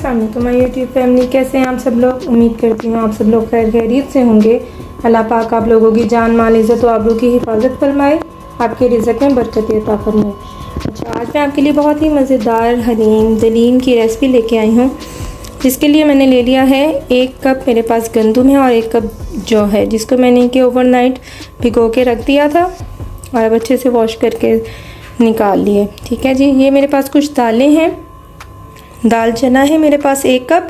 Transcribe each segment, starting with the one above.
अस्सलाम वालेकुम my YouTube family. कैसे हैं आप सब लोग? उम्मीद करती हूँ आप सब लोग खैर खैरियत से होंगे। अल्लाह पाक आप लोगों की जान माल इज़्ज़त और आबरू की हिफाजत फरमाए, आपके रिज़्क़ में बरकत अता फरमाए। अच्छा, आज मैं आपके लिए बहुत ही मज़ेदार हलीम दलीम की रेसिपी लेके आई हूँ, जिसके लिए मैंने ले लिया है 1 कप मेरे पास गंदम है और 1 कप जौ है, जिसको मैंने कि ओवरनाइट भिगो के रख दिया था और अब अच्छे से वॉश करके निकाल लिए। ठीक है जी। ये मेरे पास कुछ दालें हैं। दाल चना है मेरे पास 1 कप,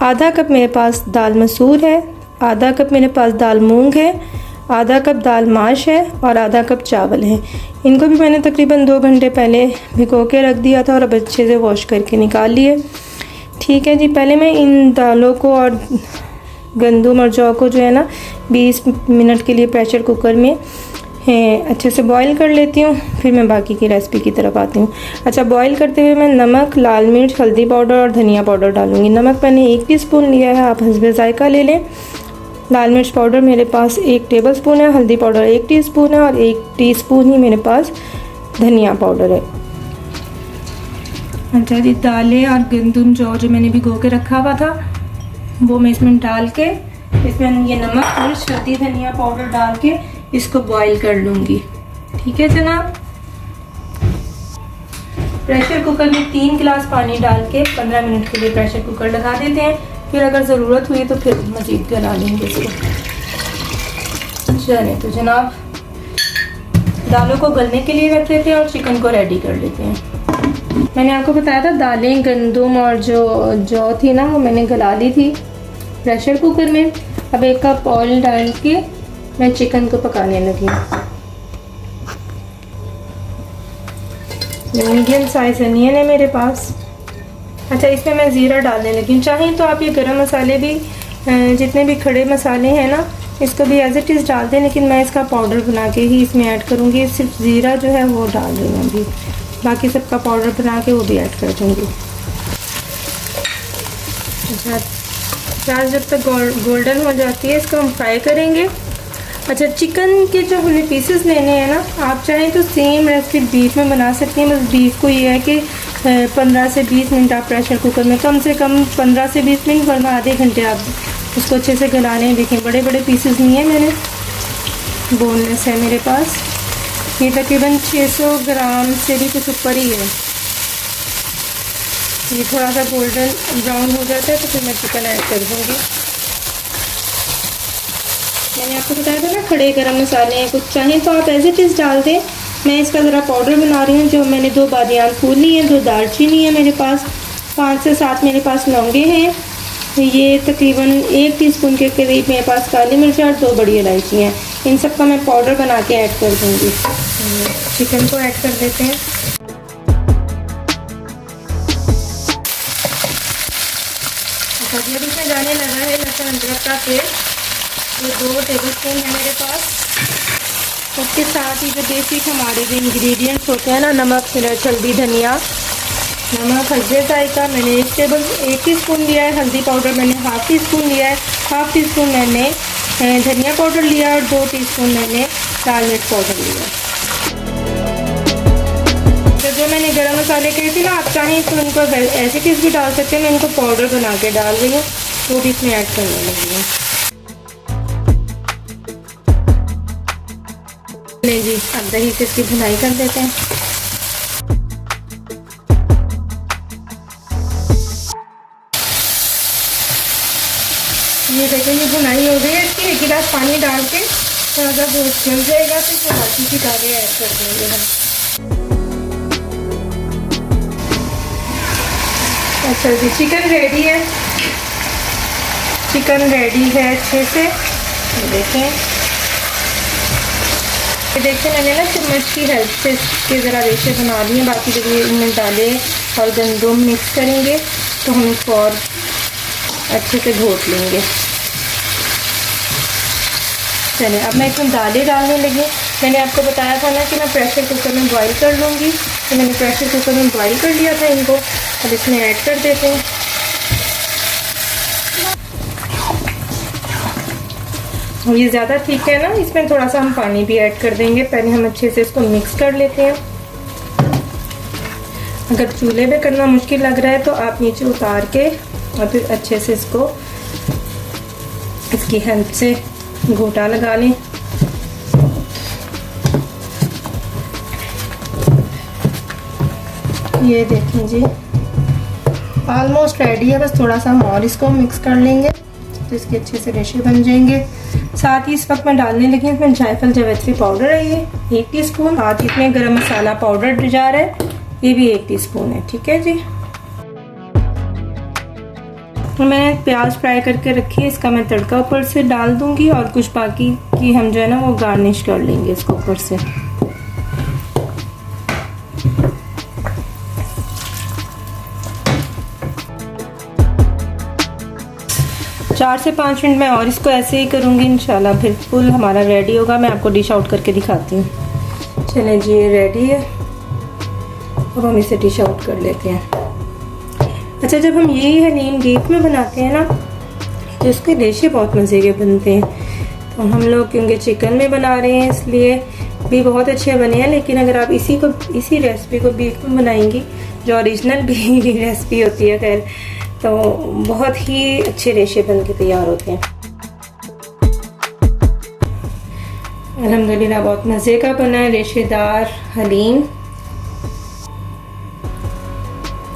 आधा कप मेरे पास दाल मसूर है, आधा कप मेरे पास दाल मूंग है, आधा कप दाल माश है और आधा कप चावल है। इनको भी मैंने तकरीबन 2 घंटे पहले भिगो के रख दिया था और अब अच्छे से वॉश करके निकाल लिए। ठीक है जी। पहले मैं इन दालों को और गंदम और जौ को जो है ना 20 मिनट के लिए प्रेशर कुकर में अच्छे से बॉईल कर लेती हूँ, फिर मैं बाकी की रेसिपी की तरफ आती हूँ। अच्छा, बॉईल करते हुए मैं नमक, लाल मिर्च, हल्दी पाउडर और धनिया पाउडर डालूँगी। नमक मैंने 1 टीस्पून लिया है, आप हस्बे ज़ायका ले लें। लाल मिर्च पाउडर मेरे पास 1 टेबलस्पून है, हल्दी पाउडर 1 टीस्पून है और 1 टीस्पून ही मेरे पास धनिया पाउडर है। अच्छा जी, दालें और गंदम जो मैंने भिगो के रखा हुआ था वो मैं इसमें डाल के, इसमें ये नमक, मिर्च, हल्दी, धनिया पाउडर डाल के इसको बॉईल कर लूँगी। ठीक है जनाब। प्रेशर कुकर में 3 गिलास पानी डाल के 15 मिनट के लिए प्रेशर कुकर लगा देते हैं, फिर अगर ज़रूरत हुई तो फिर मज़ीद गला लेंगे इसको। चलिए तो जनाब, दालों को गलने के लिए रख देते हैं और चिकन को रेडी कर लेते हैं। मैंने आपको बताया था दालें, गंदम और जौ थी ना, वो मैंने गला ली थी प्रेशर कुकर में। अब 1 कप ऑयल डाल के मैं चिकन को पकाने लगी। मीडियम साइज अनियन है मेरे पास। अच्छा, इसमें मैं ज़ीरा डालने लगी। चाहें तो आप ये गरम मसाले भी, जितने भी खड़े मसाले हैं ना, इसको भी एज इट इज़ डाल दें, लेकिन मैं इसका पाउडर बना के ही इसमें ऐड करूँगी। सिर्फ ज़ीरा जो है वो डाल रही हूँ अभी, बाकी सबका पाउडर बना के वो भी ऐड कर दूँगी। अच्छा, प्याज जब तक गोल्डन हो जाती है इसको हम फ्राई करेंगे। अच्छा, चिकन के जो हमें पीसेस लेने हैं ना, आप चाहें तो सेम रेसिपी बीफ में बना सकते हैं। बस बीफ को ये है कि 15 से 20 मिनट आप प्रेशर कुकर में, कम से कम 15 से 20 मिनट, वरना आधे घंटे आप उसको अच्छे से गला लें। देखें, बड़े बड़े पीसेस नहीं है, मैंने बोनलेस है मेरे पास। ये तकरीबन 600 ग्राम से भी कुछ ऊपर ही है। ये थोड़ा सा गोल्डन ब्राउन हो जाता है तो फिर मैं चिकन ऐड कर दूँगी। मैंने आपको बताया था ना, खड़े गरम मसाले हैं, कुछ चाहें तो आप एज इट इज़ डाल दें। मैं इसका ज़रा पाउडर बना रही हूँ। जो मैंने 2 बादियान फूल ली हैं, 2 दालचीनी है मेरे पास, 5 से 7 मेरे पास लौंगे हैं। ये तकरीबन 1 टीस्पून के करीब मेरे पास काली मिर्च और 2 बड़ी इलायची हैं। इन सब का मैं पाउडर बना के ऐड कर दूँगी। चिकन को ऐड कर देते हैं। अच्छा, जब इसमें जाने लगा है लहसुन अदरक का पेस्ट, ये 2 टेबलस्पून है मेरे पास। उसके साथ ही जो बेसिक हमारे जो इंग्रेडिएंट्स होते हैं ना, नमक, मिर्च, हल्दी, धनिया, नमक हस्बे ज़ायका मैंने 1 टीस्पून लिया है, हल्दी पाउडर मैंने 1/2 टीस्पून लिया है, 1/2 टीस्पून मैंने धनिया पाउडर लिया और 2 टीस्पून मैंने लाल मिर्च पाउडर लिया। तो जो मैंने गरम मसाले कहे थे ना, आप चाहें तो उनको ऐसे चीज़ भी डाल सकते हैं। मैं इनको पाउडर बना के डाल रही हूँ, वो भी इसमें ऐड करने लगी हूँ। नहीं जी, अब दही से इसकी भुनाई कर देते हैं। ये देखिए, ये भुनाई हो गई है। इसकी 1 गिलास पानी डाल के थोड़ा सा गोश्त जल जाएगा तो इसमें बाकी की दालें ऐड कर देंगे हम। अच्छा जी, चिकन रेडी है। चिकन रेडी है अच्छे से। देखें, ये देखिए, मैंने ना चम्मच की हेल्प से इसके ज़रा रेशे बना दिए। बाकी जब ये इनमें दालें और गंदम मिक्स करेंगे तो हम इसको और अच्छे से घोट लेंगे। चलिए, अब मैं इसमें दालें डालने लगी। मैंने आपको बताया था ना कि मैं प्रेशर कुकर में बॉईल कर लूँगी, तो मैंने प्रेशर कुकर में बॉईल कर लिया था इनको। अब इसमें ऐड कर देते हैं। ये ज़्यादा ठीक है ना, इसमें थोड़ा सा हम पानी भी ऐड कर देंगे। पहले हम अच्छे से इसको मिक्स कर लेते हैं। अगर चूल्हे पे करना मुश्किल लग रहा है तो आप नीचे उतार के और फिर अच्छे से इसको इसकी हेल्प से घोटा लगा लें। ये देखें जी, ऑलमोस्ट रेडी है। बस थोड़ा सा हम और इसको मिक्स कर लेंगे तो इसके अच्छे से रेशे बन जाएंगे। साथ ही इस वक्त मैं डालने लगी इसमें जायफल जावित्री पाउडर है, ये 1 टीस्पून। साथ ही इसमें गरम मसाला पाउडर जा रहा है, ये भी 1 टीस्पून है। ठीक है जी। तो मैंने प्याज फ्राई करके रखी है, इसका मैं तड़का ऊपर से डाल दूंगी और कुछ बाकी की हम जो है ना वो गार्निश कर लेंगे इसको ऊपर से। चार से 5 मिनट मैं और इसको ऐसे ही करूँगी, इंशाल्लाह फिर फुल हमारा रेडी होगा। मैं आपको डिश आउट करके दिखाती हूँ। चलें जी, ये रेडी है। अब हम इसे डिश आउट कर लेते हैं। अच्छा, जब हम यही हलीम डीप में बनाते हैं ना तो इसके रेशे बहुत मज़े के बनते हैं। तो हम लोग क्योंकि चिकन में बना रहे हैं इसलिए भी बहुत अच्छे बने हैं, लेकिन अगर आप इसी रेसिपी को बीफ में बनाएंगी जो ओरिजिनल भी रेसिपी होती है खैर, तो बहुत ही अच्छे रेशे बन के तैयार होते हैं। अल्हम्दुलिल्लाह बहुत मज़े का बना है रेशेदार हलीम।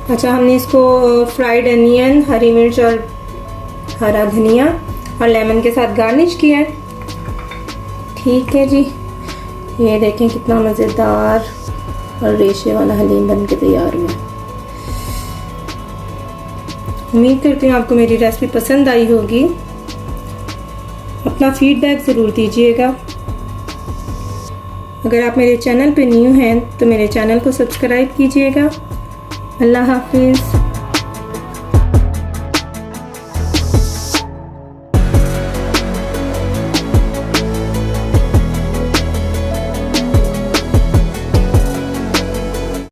अच्छा, हमने इसको फ्राइड अनियन, हरी मिर्च और हरा धनिया और लेमन के साथ गार्निश किया है। ठीक है जी, ये देखें कितना मज़ेदार और रेशे वाला हलीम बन के तैयार हुआ। उम्मीद करती हूँ आपको मेरी रेसिपी पसंद आई होगी। अपना फीडबैक ज़रूर दीजिएगा। अगर आप मेरे चैनल पे न्यू हैं तो मेरे चैनल को सब्सक्राइब कीजिएगा। अल्लाह हाफिज़।